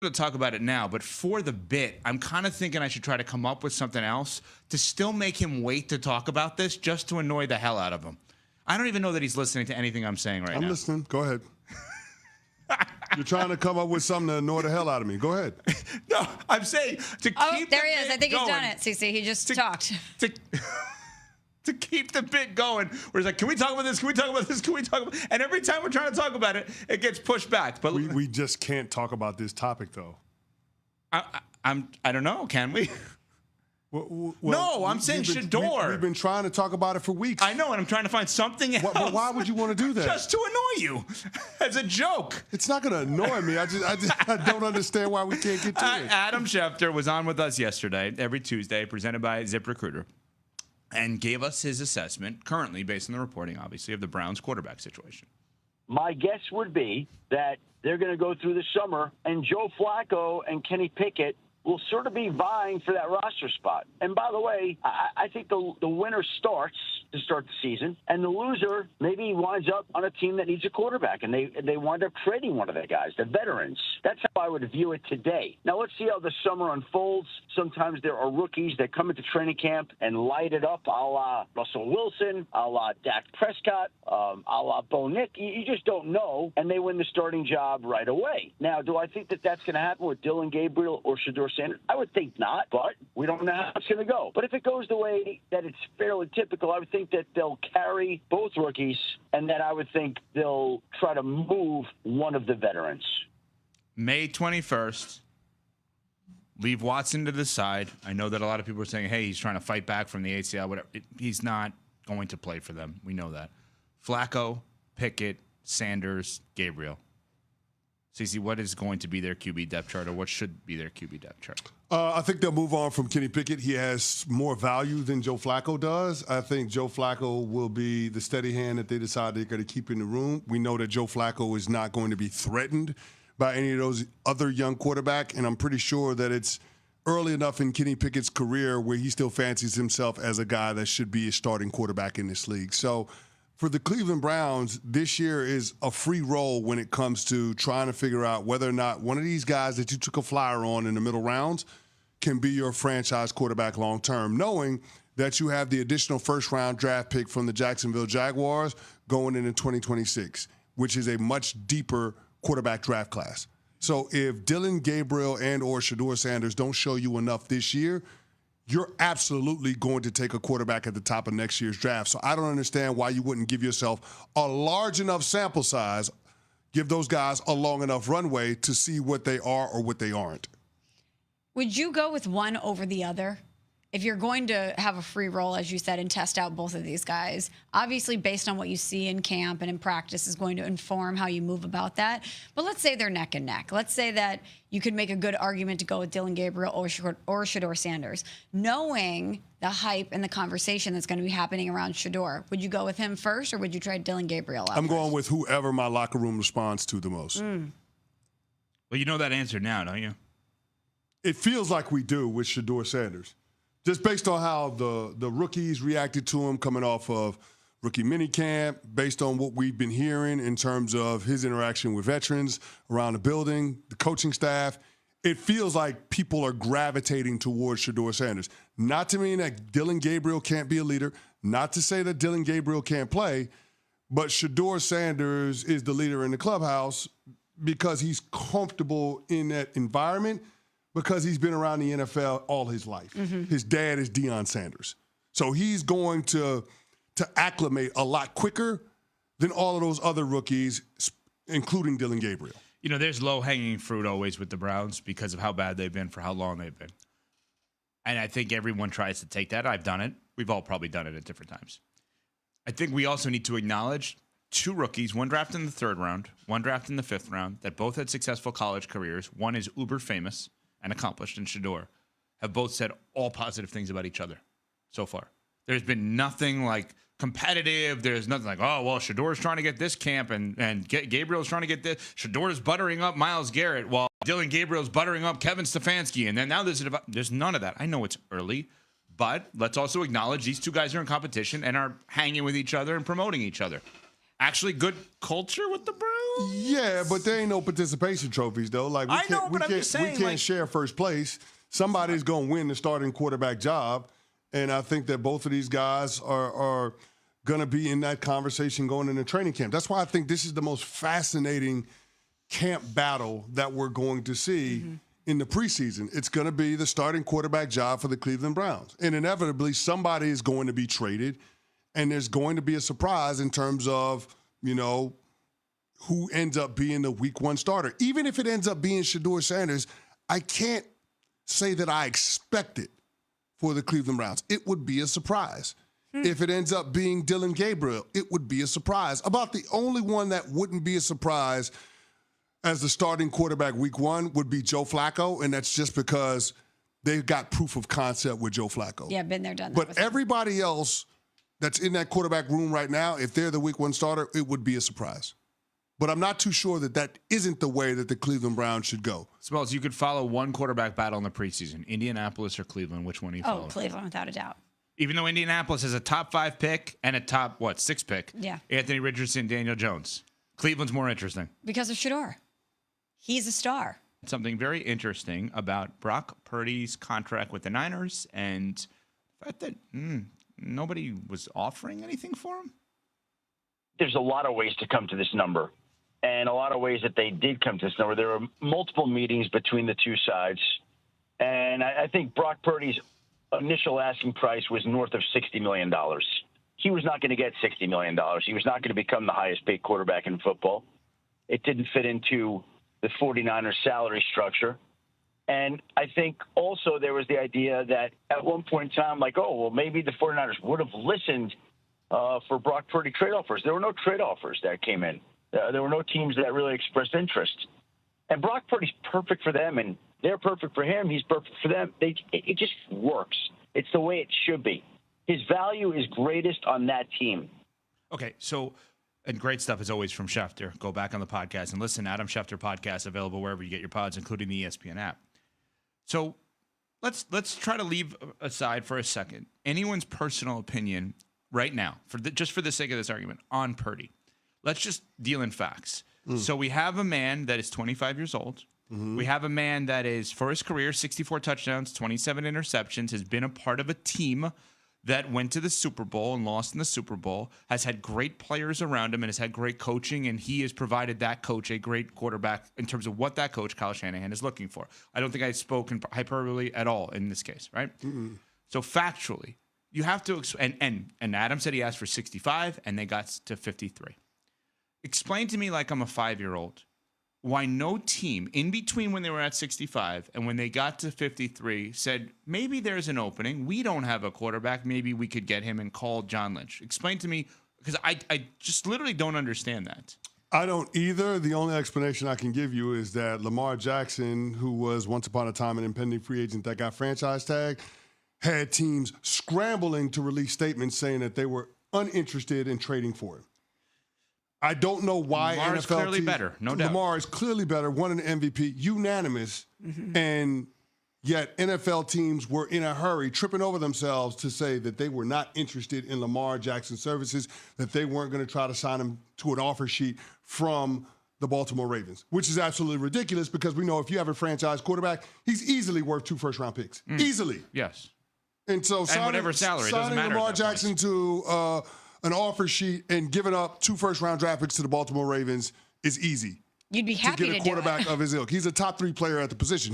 to talk about it now, but for the bit, I'm kind of thinking I should try to come up with something else to still make him wait to talk about this just to annoy the hell out of him. I don't even know that he's listening to anything I'm saying right now. I'm listening. Go ahead. You're trying to come up with something to annoy the hell out of me. Go ahead. No, I'm saying to keep there he is. I think going, he's done it, CC. He just talked. To keep the bit going, where he's like, can we talk about this? Can we talk about this? Can we talk about? And every time we're trying to talk about it, it gets pushed back. But we just can't talk about this topic, though. I don't know. Can we? Well, no, I'm saying Shedeur. We've been trying to talk about it for weeks. I know, and I'm trying to find something else. But why would you want to do that? Just to annoy you, as a joke. It's not going to annoy me. I don't understand why we can't get to it. Adam Schefter was on with us yesterday, every Tuesday, presented by ZipRecruiter, and gave us his assessment, currently based on the reporting, obviously, of the Browns quarterback situation. My guess would be that they're going to go through the summer, and Joe Flacco and Kenny Pickett will sort of be vying for that roster spot. And by the way, I think the winner starts to start the season, and the loser maybe winds up on a team that needs a quarterback, and they wind up trading one of the guys, the veterans. That's how I would view it today. Now, let's see how the summer unfolds. Sometimes there are rookies that come into training camp and light it up, a la Russell Wilson, a la Dak Prescott, a la Bo Nick. You just don't know, and they win the starting job right away. Now, do I think that that's going to happen with Dillon Gabriel or Shedeur Sanders? I would think not, but we don't know how it's going to go. But if it goes the way that it's fairly typical, I would think that they'll carry both rookies, and that I would think they'll try to move one of the veterans. May 21st, leave Watson to the side. I know that a lot of people are saying, hey, he's trying to fight back from the ACL, whatever. He's not going to play for them. We know that. Flacco, Pickett, Sanders, Gabriel. CC, what is going to be their QB depth chart, or what should be their QB depth chart? I think they'll move on from Kenny Pickett. He has more value than Joe Flacco does. I think Joe Flacco will be the steady hand that they decide they're going to keep in the room. We know that Joe Flacco is not going to be threatened by any of those other young quarterbacks, and I'm pretty sure that it's early enough in Kenny Pickett's career where he still fancies himself as a guy that should be a starting quarterback in this league. So for the Cleveland Browns, this year is a free roll when it comes to trying to figure out whether or not one of these guys that you took a flyer on in the middle rounds can be your franchise quarterback long term, knowing that you have the additional first-round draft pick from the Jacksonville Jaguars going into 2026, which is a much deeper quarterback draft class. So if Dillon Gabriel and or Shedeur Sanders don't show you enough this year, you're absolutely going to take a quarterback at the top of next year's draft. So I don't understand why you wouldn't give yourself a large enough sample size, give those guys a long enough runway to see what they are or what they aren't. Would you go with one over the other? If you're going to have a free roll, as you said, and test out both of these guys, obviously based on what you see in camp and in practice is going to inform how you move about that. But let's say they're neck and neck. Let's say that you could make a good argument to go with Dillon Gabriel or Shedeur Sanders. Knowing the hype and the conversation that's going to be happening around Shedeur, would you go with him first, or would you try Dillon Gabriel out I'm first? going with whoever my locker room responds to the most. Well, you know that answer now, don't you? It feels like we do with Shedeur Sanders. Just based on how the rookies reacted to him coming off of rookie minicamp, based on what we've been hearing in terms of his interaction with veterans around the building, the coaching staff, it feels like people are gravitating towards Shedeur Sanders. Not to mean that Dillon Gabriel can't be a leader, not to say that Dillon Gabriel can't play, but Shedeur Sanders is the leader in the clubhouse because he's comfortable in that environment, because he's been around the NFL all his life. Mm-hmm. His dad is Deion Sanders. So he's going to acclimate a lot quicker than all of those other rookies, including Dillon Gabriel. You know, there's low-hanging fruit always with the Browns because of how bad they've been for how long they've been. And I think everyone tries to take that. I've done it. We've all probably done it at different times. I think we also need to acknowledge two rookies, one drafted in the 3rd round, one drafted in the 5th round, that both had successful college careers. One is uber famous and accomplished, and Shedeur have both said all positive things about each other so far. There's been nothing like competitive. There's nothing like, oh, well, Shedeur's trying to get this camp and Gabriel's trying to get this. Shedeur's buttering up Myles Garrett while Dillon Gabriel's buttering up Kevin Stefanski. And then now there's none of that. I know it's early, but let's also acknowledge these two guys are in competition and are hanging with each other and promoting each other. actually good culture with the Browns. Yeah, but there ain't no participation trophies, though. Like I'm just saying, we can't share first place. Somebody's going to win the starting quarterback job, and I think that both of these guys are going to be in that conversation going into training camp. That's why I think this is the most fascinating camp battle that we're going to see in the preseason. It's going to be the starting quarterback job for the Cleveland Browns. And inevitably, somebody is going to be traded, and there's going to be a surprise in terms of, who ends up being the week 1 starter. Even if it ends up being Shedeur Sanders, I can't say that I expect it for the Cleveland Browns. It would be a surprise. If it ends up being Dylan Gabriel, it would be a surprise. About the only one that wouldn't be a surprise as the starting quarterback week 1 would be Joe Flacco, and that's just because they've got proof of concept with Joe Flacco. Yeah, been there, done that. But everybody else that's in that quarterback room right now, if they're the week 1 starter, it would be a surprise. But I'm not too sure that isn't the way that the Cleveland Browns should go. Smells, you could follow one quarterback battle in the preseason, Indianapolis or Cleveland. Which one do you follow? Oh, Cleveland, without a doubt. Even though Indianapolis has a top 5 pick and a top, 6 pick. Yeah. Anthony Richardson, Daniel Jones. Cleveland's more interesting. Because of Shedeur. He's a star. Something very interesting about Brock Purdy's contract with the Niners and the fact that nobody was offering anything for him. There's a lot of ways to come to this number, and a lot of ways that they did come to this number. There were multiple meetings between the two sides, and I think Brock Purdy's initial asking price was north of $60 million. He was not going to get $60 million. He was not going to become the highest paid quarterback in football. It didn't fit into the 49ers salary structure. And I think also there was the idea that at one point in time, maybe the 49ers would have listened for Brock Purdy trade offers. There were no trade offers that came in. There were no teams that really expressed interest. And Brock Purdy's perfect for them, and they're perfect for him. He's perfect for them. It just works. It's the way it should be. His value is greatest on that team. Okay, so, and great stuff as always from Schefter. Go back on the podcast and listen. Adam Schefter podcast available wherever you get your pods, including the ESPN app. So let's try to leave aside for a second anyone's personal opinion right now, just for the sake of this argument, on Purdy. Let's just deal in facts. So we have a man that is 25 years old. We have a man that is, for his career, 64 touchdowns, 27 interceptions, has been a part of a team that went to the Super Bowl and lost in the Super Bowl, has had great players around him and has had great coaching, and he has provided that coach a great quarterback in terms of what that coach, Kyle Shanahan, is looking for. I don't think I spoke in hyperbole at all in this case, right? So factually, you have to, and Adam said he asked for 65, and they got to 53. Explain to me, like I'm a 5-year-old, why no team in between when they were at 65 and when they got to 53 said, maybe there's an opening. We don't have a quarterback. Maybe we could get him and call John Lynch. Explain to me, because I just literally don't understand that. I don't either. The only explanation I can give you is that Lamar Jackson, who was once upon a time an impending free agent that got franchise tag, had teams scrambling to release statements saying that they were uninterested in trading for him. I don't know why Lamar is NFL clearly teams, better, no doubt. Lamar is clearly better, won an MVP, unanimous, and yet NFL teams were in a hurry, tripping over themselves to say that they were not interested in Lamar Jackson's services, that they weren't going to try to sign him to an offer sheet from the Baltimore Ravens, which is absolutely ridiculous because we know if you have a franchise quarterback, he's easily worth 2 first-round picks. Easily. Yes. And so whatever salary, it doesn't matter. Lamar Jackson to an offer sheet and giving up 2 first-round draft picks to the Baltimore Ravens is easy. You'd be happy to get a quarterback of his ilk. He's a top 3 player at the position.